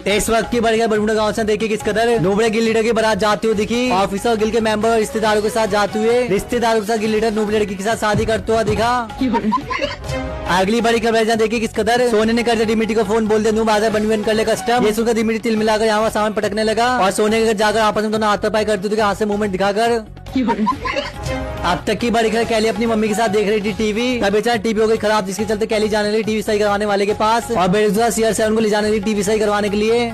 इस वक्त की बड़ी बरमुडा गांव से देखिए किस कदर नूबड़े गिल लीडर की बारात जाती हुई दिखी। ऑफिसर गिल के मेंबर और रिश्तेदारों के साथ जाते हुए रिश्तेदारों के साथ गिल लीडर नूबड़े लड़की के साथ शादी करते हुआ दिखा। अगली बड़ी खबर देखिए किस कदर सोने ने कर दिमिटी को फोन बोल दिया नूब आजा बनवेन कर ले कस्टम। ये सुनकर दिमिटी तिल मिलाकर यहाँ सामान पटकने लगा और सोने के घर जाकर आपस में दोनों हाथापाई करते थे, हाथ से मूवमेंट दिखाकर। अब तक की बड़ी खबर कैली अपनी मम्मी के साथ देख रही थी टीवी। तब बेचारा टीवी हो गई खराब, जिसके चलते कैली जाने लगी टीवी सही करवाने वाले के पास और बेरोजगार CR7 को ले जाने लगी टीवी सही करवाने के लिए।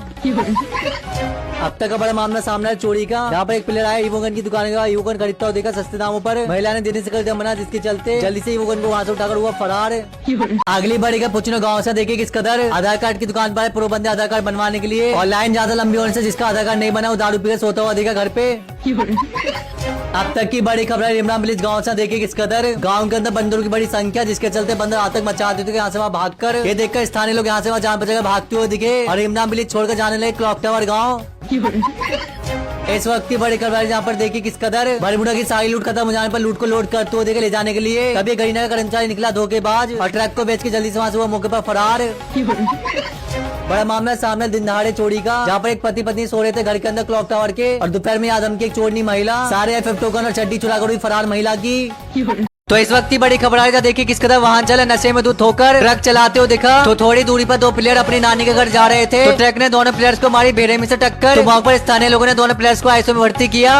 अब तक का बड़ा मामला सामने है चोरी का, जहाँ पर एक प्लेयर आया ईवोगन की दुकान का ईवोगन खरीदता हुआ देखा सस्ते दामों पर। महिला ने देने से कर दिया मना, जिसके चलते जल्दी से ईवोगन को वहाँ से उठाकर हुआ फरार। अगली बड़ी का पुछनो गाँव से देखिए किस कदर आधार कार्ड की दुकान पर प्रो बंदे आधार कार्ड बनवाने के लिए और लाइन ज्यादा लंबी होने से जिसका आधार कार्ड नहीं बना वो दारू पीकर सोता हुआ देखा घर पे। अब तक की बड़ी खबर है इमरान विलेज गांव से देखिए किस कदर गांव के अंदर बंदरों की बड़ी संख्या, जिसके चलते बंदर आतंक मचाते थे यहाँ से वहाँ भागकर। ये देखकर स्थानीय लोग यहाँ से वहाँ जान बचाकर भागते हुए दिखे और इमरान विलेज छोड़कर जाने लगे क्लॉक टावर गाँव। इस वक्त की बड़ी खबर यहाँ पर देखिए किस कदर बरमुडा की सारी लूट खत्म हो जाने पर लूट को लोड करते हुए देखे ले जाने के लिए। तभी गरीना का कर्मचारी निकला धोखेबाज और ट्रक को बेच के जल्दी से वहाँ से वो मौके पर फरार। बड़ा मामला सामने दिन दहाड़े चोरी का, जहाँ पर एक पति पत्नी सो रहे थे घर के अंदर क्लॉक टावर के और दोपहर में आदम की एक चोरनी महिला सारे FF टोकन और चड्डी चुराकर हुई फरार महिला की। तो इस वक्त की बड़ी खबर आएगा देखिए किस कदर वाहन चले नशे में दूध होकर ट्रक चलाते हुए दिखा। तो थोड़ी दूरी पर दो प्लेयर अपनी नानी के घर जा रहे थे तो ट्रक ने दोनों प्लेयर्स को मारी बेड़े में से टक्कर। तो वहाँ पर स्थानीय लोगों ने दोनों प्लेयर्स को आईसीयू में भर्ती किया।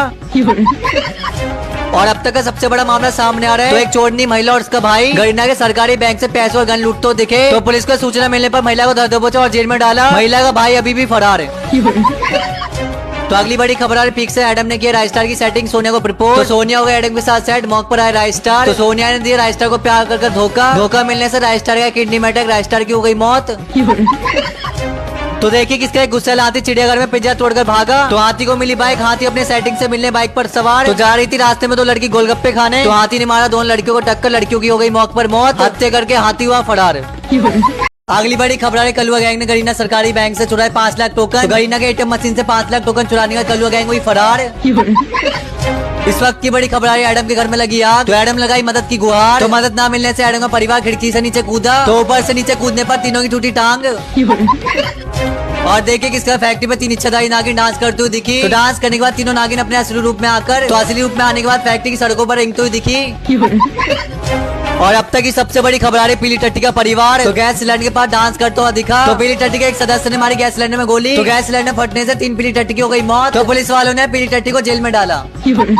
और अब तक का सबसे बड़ा मामला सामने आ रहा है। तो एक चोरनी महिला और उसका भाई गरीना के सरकारी बैंक से पैसे और गन लूटते हुए दिखे। तो पुलिस को सूचना मिलने पर महिला को धर दबोचा और जेल में डाला। महिला का भाई अभी भी फरार है। तो अगली बड़ी खबर आ रही पीक से एडम ने किया राइस्टार की सेटिंग सोनिया को प्रपोज। तो सोनिया हो गया एडम के साथ सेट, मौके पर आए राइस्टार। तो सोनिया ने दिया राइस्टार को प्यार कर धोखा मिलने से राइस्टार का किडनी में अटैक, राइस्टार की हो गई मौत। तो देखिए किसका गुस्सा हाथी चिड़ियाघर में पिंजरा तोड़कर भागा। तो हाथी को मिली बाइक, हाथी अपने सेटिंग से मिलने बाइक पर सवार तो जा रही थी। रास्ते में दो लड़की गोलगप्पे खाने, तो हाथी ने मारा दोनों लड़कियों को टक्कर, लड़कियों की हो गई मौके पर मौत। हत्या करके हाथी हुआ फरार। अगली बड़ी खबर है कलुआ गैंग ने गरीना सरकारी बैंक से चुराए 5 लाख टोकन। तो गरीना के ATM मशीन से 5 लाख टोकन चुराने का कलुआ गैंग हुई फरार। इस वक्त की बड़ी खबर आ रही है एडम के घर में लगी आग। तो एडम लगाई मदद की गुहार। तो मदद न मिलने से एडम का परिवार खिड़की से नीचे कूदा। तो ऊपर से नीचे कूदने पर तीनों की टूटी टांग। और देखिए किसका फैक्ट्री में 3 इच्छाधारी नागिन डांस करते हुए दिखी। तो डांस करने के बाद तीनों नागिन अपने असली रूप में आकर तो असली रूप में आने के बाद फैक्ट्री की सड़कों पर रेंगते हुए दिखी। और अब तक की सबसे बड़ी खबर आ रही पीली टट्टी का परिवार। तो गैस सिलेंडर के पास डांस करता हुआ दिखा। तो पीली टट्टी के एक सदस्य ने मारी गैस सिलेंडर में गोली। तो गैस सिलेंडर फटने से 3 पीली टट्टी की हो गई मौत। तो पुलिस वालों ने पीली टट्टी को जेल में डाला।